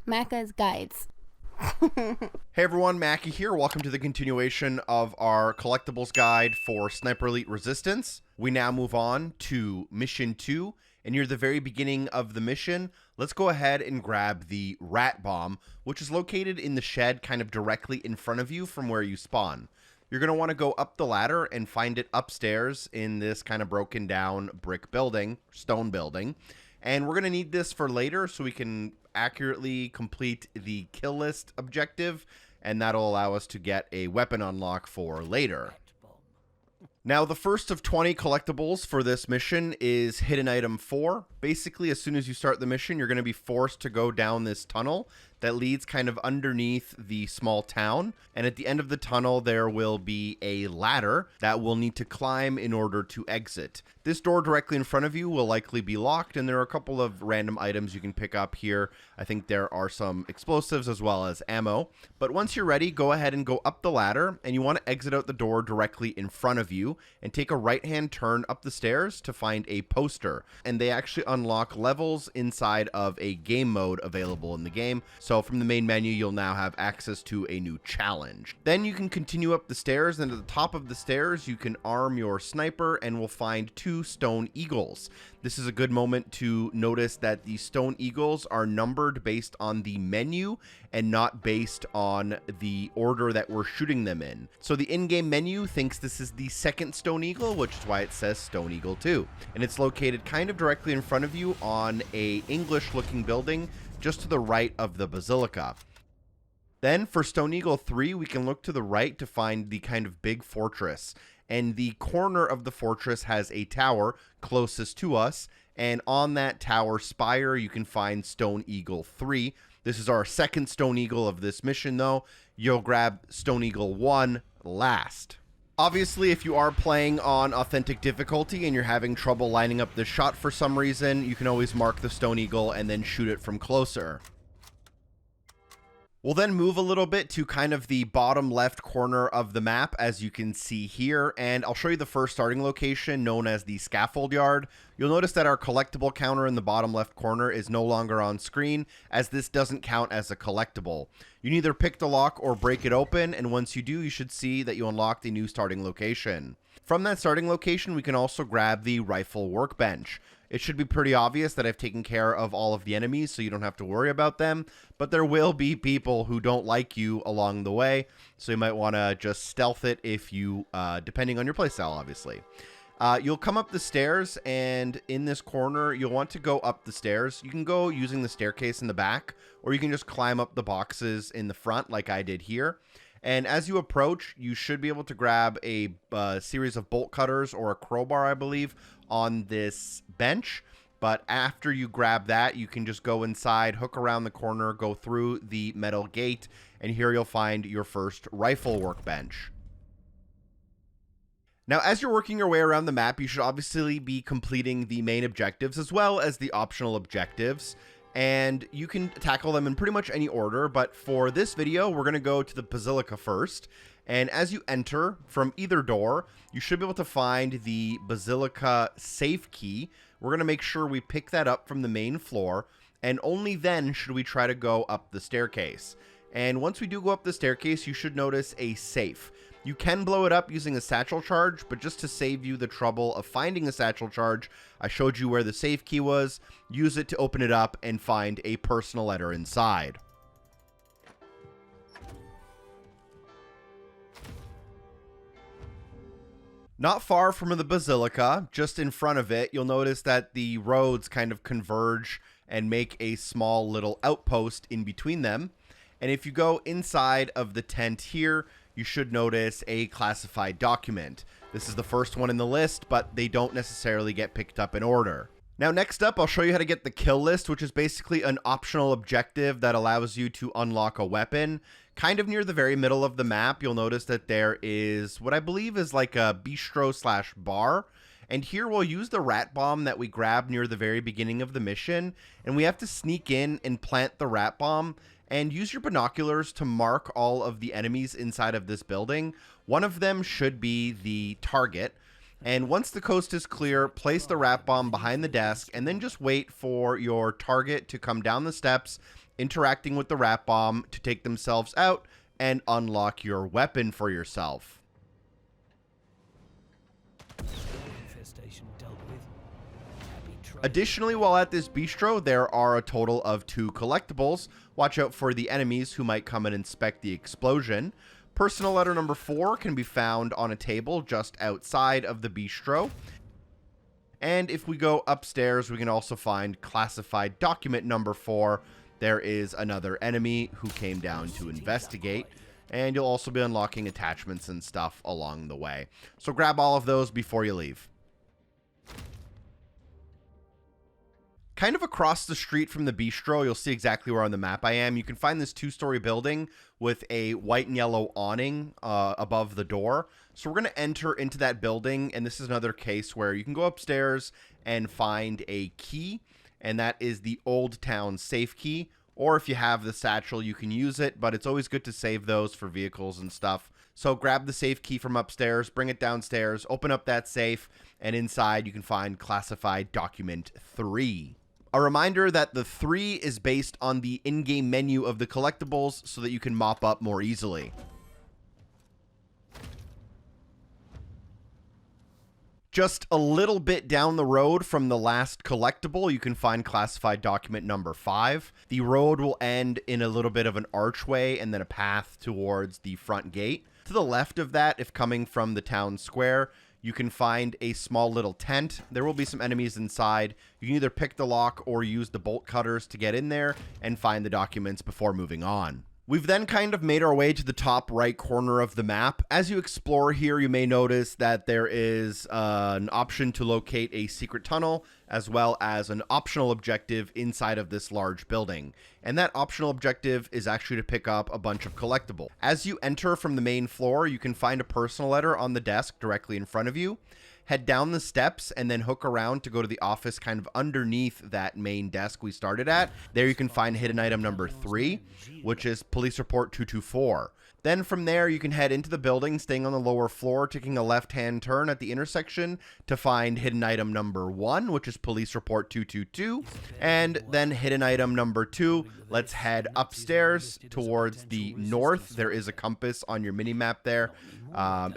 Macca's Guides. Hey everyone, Mackie here. Welcome to the continuation of our collectibles guide for Sniper Elite Resistance. We now move on to Mission 2, and near the very beginning of the mission, let's go ahead and grab the Rat Bomb, which is located in the shed kind of directly in front of you from where you spawn. You're going to want to go up the ladder and find it upstairs in this kind of broken down brick building, stone building. And we're going to need this for later so we can accurately complete the kill list objective, and that'll allow us to get a weapon unlock for later. Now, the first of 20 collectibles for this mission is Hidden Item 4. Basically, as soon as you start the mission, you're going to be forced to go down this tunnel that leads kind of underneath the small town. And at the end of the tunnel, there will be a ladder that we'll need to climb in order to exit. This door directly in front of you will likely be locked, and there are a couple of random items you can pick up here. I think there are some explosives as well as ammo. But once you're ready, go ahead and go up the ladder, and you want to exit out the door directly in front of you and take a right-hand turn up the stairs to find a poster. And they actually unlock levels inside of a game mode available in the game. So from the main menu, you'll now have access to a new challenge. Then you can continue up the stairs, and at the top of the stairs, you can arm your sniper and will find 2 stone eagles. This is a good moment to notice that the stone eagles are numbered based on the menu and not based on the order that we're shooting them in. So the in-game menu thinks this is the second stone eagle, which is why it says Stone Eagle 2. And it's located kind of directly in front of you on a English-looking building just to the right of the basilica. Then for Stone Eagle 3, we can look to the right to find the kind of big fortress. And the corner of the fortress has a tower closest to us. And on that tower spire, you can find Stone Eagle 3. This is our second Stone Eagle of this mission, though. You'll grab Stone Eagle 1 last. Obviously, if you are playing on authentic difficulty and you're having trouble lining up this shot for some reason, you can always mark the Stone Eagle and then shoot it from closer. We'll then move a little bit to kind of the bottom left corner of the map, as you can see here, and I'll show you the first starting location, known as the Scaffold Yard. You'll notice that our collectible counter in the bottom left corner is no longer on screen, as this doesn't count as a collectible. You can either pick the lock or break it open, and once you do, you should see that you unlock the new starting location. From that starting location, we can also grab the rifle workbench. It should be pretty obvious that I've taken care of all of the enemies, so you don't have to worry about them, but there will be people who don't like you along the way, so you might want to just stealth it if you, depending on your playstyle, obviously. You'll come up the stairs, and in this corner, you'll want to go up the stairs. You can go using the staircase in the back, or you can just climb up the boxes in the front like I did here. And as you approach, you should be able to grab a series of bolt cutters or a crowbar, I believe, on this bench. But after you grab that, you can just go inside, hook around the corner, go through the metal gate, and here you'll find your first rifle workbench. Now, as you're working your way around the map, you should obviously be completing the main objectives as well as the optional objectives. And you can tackle them in pretty much any order, but for this video, we're going to go to the basilica first. And as you enter from either door, you should be able to find the basilica safe key. We're going to make sure we pick that up from the main floor, and only then should we try to go up the staircase. And once we do go up the staircase, you should notice a safe. You can blow it up using a satchel charge, but just to save you the trouble of finding a satchel charge, I showed you where the safe key was. Use it to open it up and find a personal letter inside. Not far from the basilica, just in front of it, you'll notice that the roads kind of converge and make a small little outpost in between them. And if you go inside of the tent here, you should notice a classified document. This is the first one in the list, but they don't necessarily get picked up in order. Now, next up, I'll show you how to get the kill list, which is basically an optional objective that allows you to unlock a weapon. Kind of near the very middle of the map, you'll notice that there is what I believe is like a bistro/bar. And here we'll use the rat bomb that we grabbed near the very beginning of the mission. And we have to sneak in and plant the rat bomb and use your binoculars to mark all of the enemies inside of this building. One of them should be the target. And once the coast is clear, place the rat bomb behind the desk and then just wait for your target to come down the steps interacting with the rat bomb to take themselves out and unlock your weapon for yourself. Additionally, while at this bistro, there are a total of 2 collectibles. Watch out for the enemies who might come and inspect the explosion. Personal letter number 4 can be found on a table just outside of the bistro. And if we go upstairs, we can also find classified document number 4. There is another enemy who came down to investigate. And you'll also be unlocking attachments and stuff along the way. So grab all of those before you leave. Kind of across the street from the bistro, you'll see exactly where on the map I am. You can find this 2-story building with a white and yellow awning above the door. So we're going to enter into that building, and this is another case where you can go upstairs and find a key, and that is the Old Town safe key. Or if you have the satchel, you can use it, but it's always good to save those for vehicles and stuff. So grab the safe key from upstairs, bring it downstairs, open up that safe, and inside you can find classified document 3. A reminder that the 3 is based on the in-game menu of the collectibles so that you can mop up more easily. Just a little bit down the road from the last collectible, you can find classified document number 5. The road will end in a little bit of an archway and then a path towards the front gate. To the left of that, if coming from the town square, you can find a small little tent. There will be some enemies inside. You can either pick the lock or use the bolt cutters to get in there and find the documents before moving on. We've then kind of made our way to the top right corner of the map. As you explore here, you may notice that there is an option to locate a secret tunnel, as well as an optional objective inside of this large building. And that optional objective is actually to pick up a bunch of collectibles. As you enter from the main floor, you can find a personal letter on the desk directly in front of you. Head down the steps and then hook around to go to the office kind of underneath that main desk we started at. There you can find hidden item number 3, which is police report 224. Then from there, you can head into the building, staying on the lower floor, taking a left-hand turn at the intersection to find hidden item number 1, which is police report 222. And then hidden item number 2, let's head upstairs towards the north. There is a compass on your mini-map there.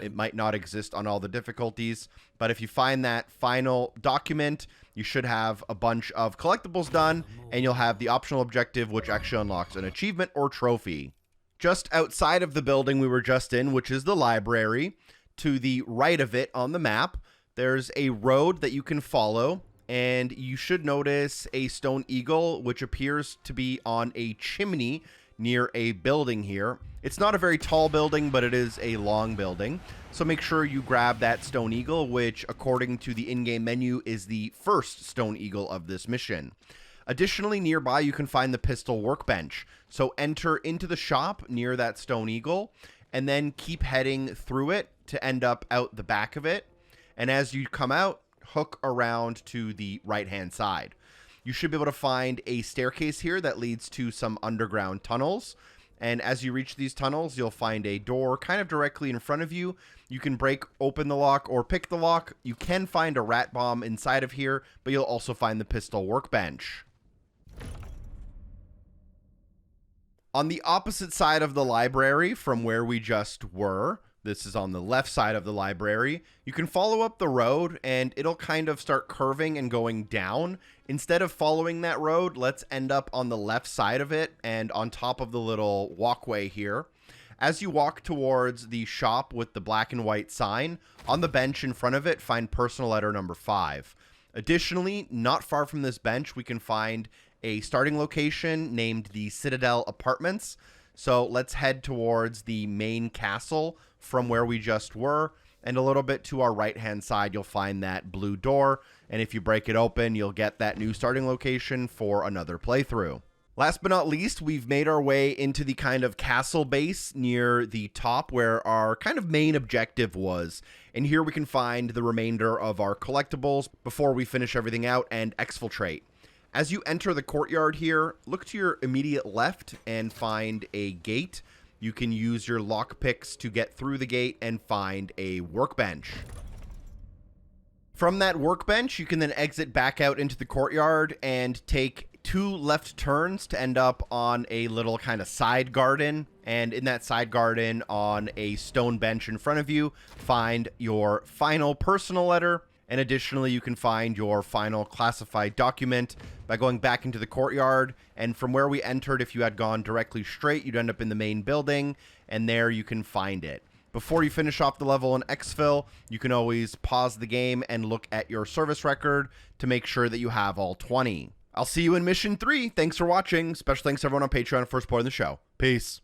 It might not exist on all the difficulties, but if you find that final document, you should have a bunch of collectibles done, and you'll have the optional objective, which actually unlocks an achievement or trophy. Just outside of the building we were just in, which is the library, to the right of it on the map, there's a road that you can follow, and you should notice a stone eagle, which appears to be on a chimney near a building here. It's not a very tall building, but it is a long building. So make sure you grab that stone eagle, which according to the in-game menu is the first stone eagle of this mission. Additionally, nearby you can find the pistol workbench. So enter into the shop near that stone eagle and then keep heading through it to end up out the back of it. And as you come out, hook around to the right-hand side. You should be able to find a staircase here that leads to some underground tunnels. And as you reach these tunnels, you'll find a door kind of directly in front of you. You can break open the lock or pick the lock. You can find a rat bomb inside of here, but you'll also find the pistol workbench. On the opposite side of the library from where we just were, this is on the left side of the library, you can follow up the road and it'll kind of start curving and going down. Instead of following that road, let's end up on the left side of it and on top of the little walkway here. As you walk towards the shop with the black and white sign, on the bench in front of it, find personal letter number 5. Additionally, not far from this bench, we can find a starting location named the Citadel Apartments. So let's head towards the main castle from where we just were. And a little bit to our right-hand side, you'll find that blue door. And if you break it open, you'll get that new starting location for another playthrough. Last but not least, we've made our way into the kind of castle base near the top where our kind of main objective was. And here we can find the remainder of our collectibles before we finish everything out and exfiltrate. As you enter the courtyard here, look to your immediate left and find a gate. You can use your lockpicks to get through the gate and find a workbench. From that workbench, you can then exit back out into the courtyard and take take 2 left turns to end up on a little kind of side garden. And in that side garden, on a stone bench in front of you, find your final personal letter. And additionally, you can find your final classified document by going back into the courtyard. And from where we entered, if you had gone directly straight, you'd end up in the main building, and there you can find it. Before you finish off the level in exfil, you can always pause the game and look at your service record to make sure that you have all 20. I'll see you in Mission 3. Thanks for watching. Special thanks to everyone on Patreon for supporting the show. Peace.